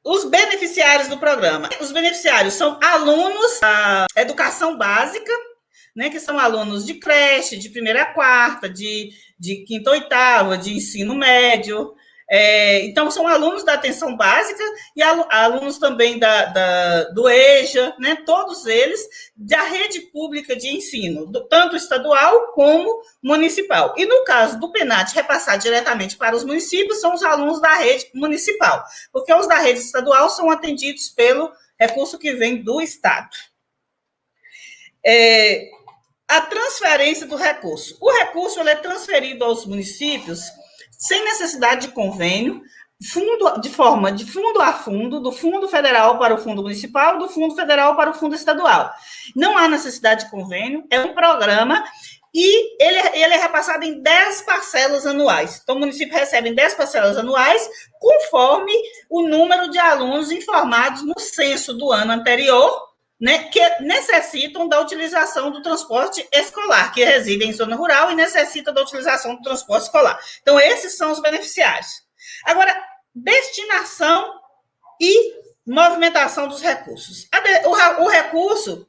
Os beneficiários do programa. Os beneficiários são alunos da educação básica, né, que são alunos de creche, de primeira a quarta, de quinta a oitava, de ensino médio. Então, são alunos da atenção básica e alunos também do EJA, né, todos eles da rede pública de ensino, tanto estadual como municipal. E no caso do PENAT, repassar diretamente para os municípios, são os alunos da rede municipal, porque os da rede estadual são atendidos pelo recurso que vem do Estado. A transferência do recurso. O recurso ele é transferido aos municípios sem necessidade de convênio, de forma de fundo a fundo, do fundo federal para o fundo municipal, do fundo federal para o fundo estadual. Não há necessidade de convênio, é um programa e ele é repassado em 10 parcelas anuais. Então, o município recebe em 10 parcelas anuais, conforme o número de alunos informados no censo do ano anterior, né, que necessitam da utilização do transporte escolar, que residem em zona rural e necessitam da utilização do transporte escolar. Então, esses são os beneficiários. Agora, destinação e movimentação dos recursos. O recurso,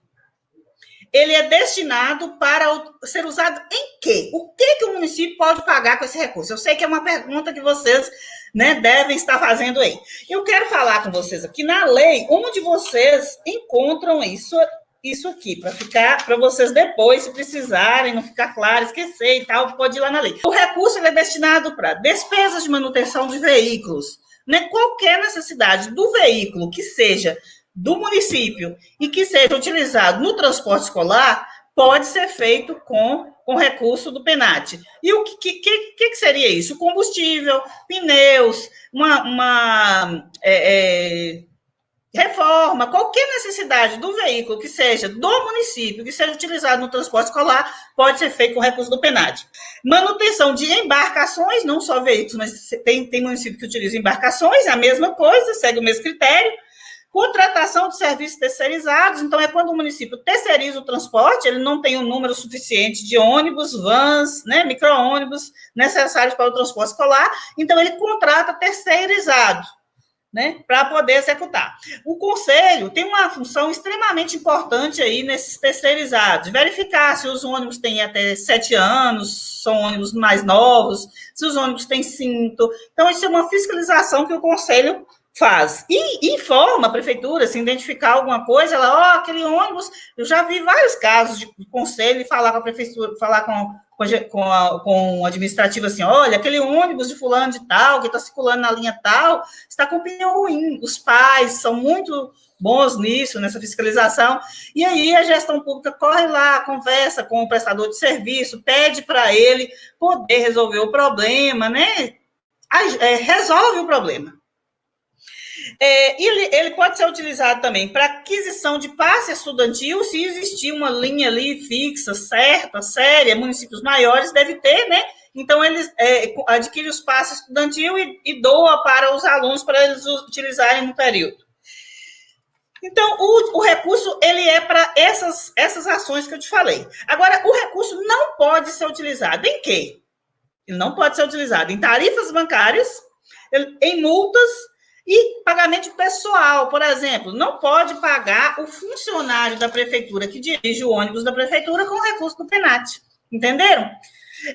ele é destinado para ser usado em quê? O que o município pode pagar com esse recurso? Eu sei que é uma pergunta que vocês, né, devem estar fazendo aí. Eu quero falar com vocês aqui na lei, onde vocês encontram isso aqui, para vocês depois, se precisarem, não ficar claro, esquecer e tal, pode ir lá na lei. O recurso ele é destinado para despesas de manutenção de veículos, né? Qualquer necessidade do veículo que seja do município e que seja utilizado no transporte escolar, pode ser feito com recurso do PENAT. E o que seria isso? Combustível, pneus, uma reforma, qualquer necessidade do veículo que seja do município, que seja utilizado no transporte escolar, pode ser feito com recurso do PENAT. Manutenção de embarcações, não só veículos, mas tem município que utiliza embarcações, é a mesma coisa, segue o mesmo critério. Contratação de serviços terceirizados, então é quando o município terceiriza o transporte, ele não tem um número suficiente de ônibus, vans, né, micro-ônibus necessários para o transporte escolar, então ele contrata terceirizado, né, para poder executar. O conselho tem uma função extremamente importante aí nesses terceirizados, verificar se os ônibus têm até 7 anos, são ônibus mais novos, se os ônibus têm cinto, então isso é uma fiscalização que o conselho faz. E informa a prefeitura, se identificar alguma coisa, ela, aquele ônibus, eu já vi vários casos de conselho e falar com a prefeitura, falar com o administrativo assim, olha, aquele ônibus de fulano de tal, que está circulando na linha tal, está com pneu ruim. Os pais são muito bons nisso, nessa fiscalização, e aí a gestão pública corre lá, conversa com o prestador de serviço, pede para ele poder resolver o problema, né? Resolve o problema. Ele pode ser utilizado também para aquisição de passe estudantil, se existir uma linha ali fixa, certa, séria, municípios maiores deve ter, né? Então, eles adquirem os passes estudantil e doa para os alunos para eles utilizarem no período. Então, o recurso, ele é para essas ações que eu te falei. Agora, o recurso não pode ser utilizado em quê? Ele não pode ser utilizado em tarifas bancárias, em multas, e pagamento pessoal, por exemplo, não pode pagar o funcionário da prefeitura que dirige o ônibus da prefeitura com recurso do PENAT, entenderam?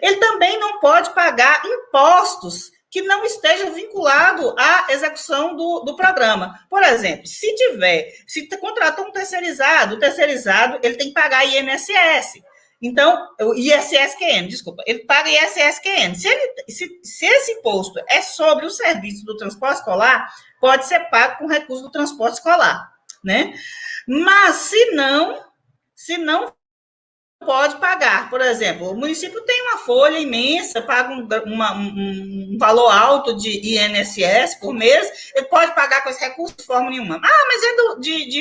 Ele também não pode pagar impostos que não estejam vinculados à execução do programa. Por exemplo, se contratou um terceirizado, o terceirizado ele tem que pagar INSS. Então, o ISSQN, desculpa, ele paga ISSQN. Se esse imposto é sobre o serviço do transporte escolar, pode ser pago com recurso do transporte escolar, né? Mas, se não pode pagar, por exemplo, o município tem uma folha imensa, paga um valor alto de INSS por mês, ele pode pagar com esse recurso de forma nenhuma. Mas é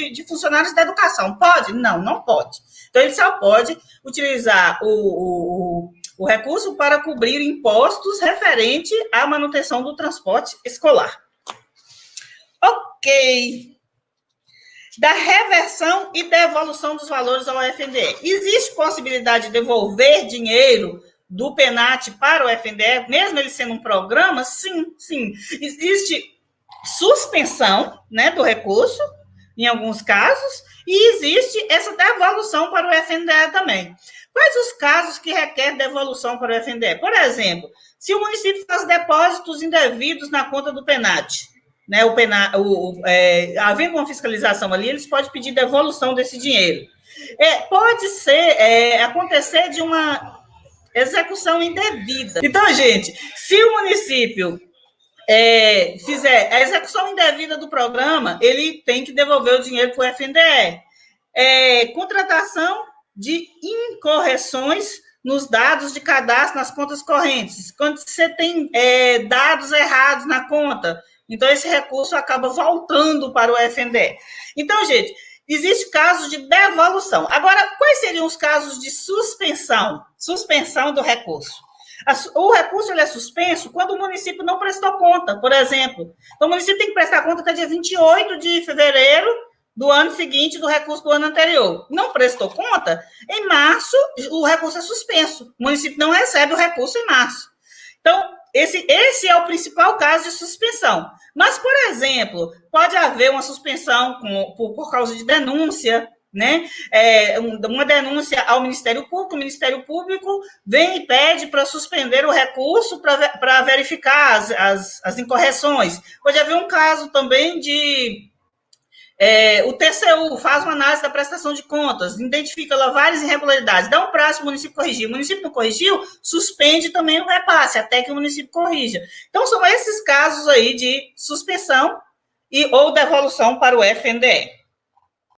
de funcionários da educação, pode? Não pode. Então, ele só pode utilizar o recurso para cobrir impostos referente à manutenção do transporte escolar. Ok. Da reversão e devolução dos valores ao FNDE. Existe possibilidade de devolver dinheiro do PENAT para o FNDE, mesmo ele sendo um programa? Sim. Existe suspensão, né, do recurso, em alguns casos, e existe essa devolução para o FNDE também. Quais os casos que requerem devolução para o FNDE? Por exemplo, se o município faz depósitos indevidos na conta do PENAT, né, havendo uma fiscalização ali, eles podem pedir devolução desse dinheiro. Pode ser acontecer de uma execução indevida. Então, gente, se o município fizer a execução indevida do programa, ele tem que devolver o dinheiro para o FNDE. Contratação de incorreções nos dados de cadastro nas contas correntes. Quando você tem dados errados na conta, então esse recurso acaba voltando para o FNDE. Então, gente, existe casos de devolução. Agora, quais seriam os casos de suspensão? Suspensão do recurso. O recurso ele é suspenso quando o município não prestou conta, por exemplo. Então, o município tem que prestar conta até dia 28 de fevereiro do ano seguinte do recurso do ano anterior. Não prestou conta, em março o recurso é suspenso. O município não recebe o recurso em março. Então, esse é o principal caso de suspensão. Mas, por exemplo, pode haver uma suspensão por causa de denúncia, né? Uma denúncia ao Ministério Público, o Ministério Público vem e pede para suspender o recurso para verificar as incorreções. Pode haver um caso também de o TCU faz uma análise da prestação de contas, identifica lá várias irregularidades, dá um prazo para o município corrigir. O município não corrigiu, suspende também o repasse, até que o município corrija. Então, são esses casos aí de suspensão ou devolução para o FNDE.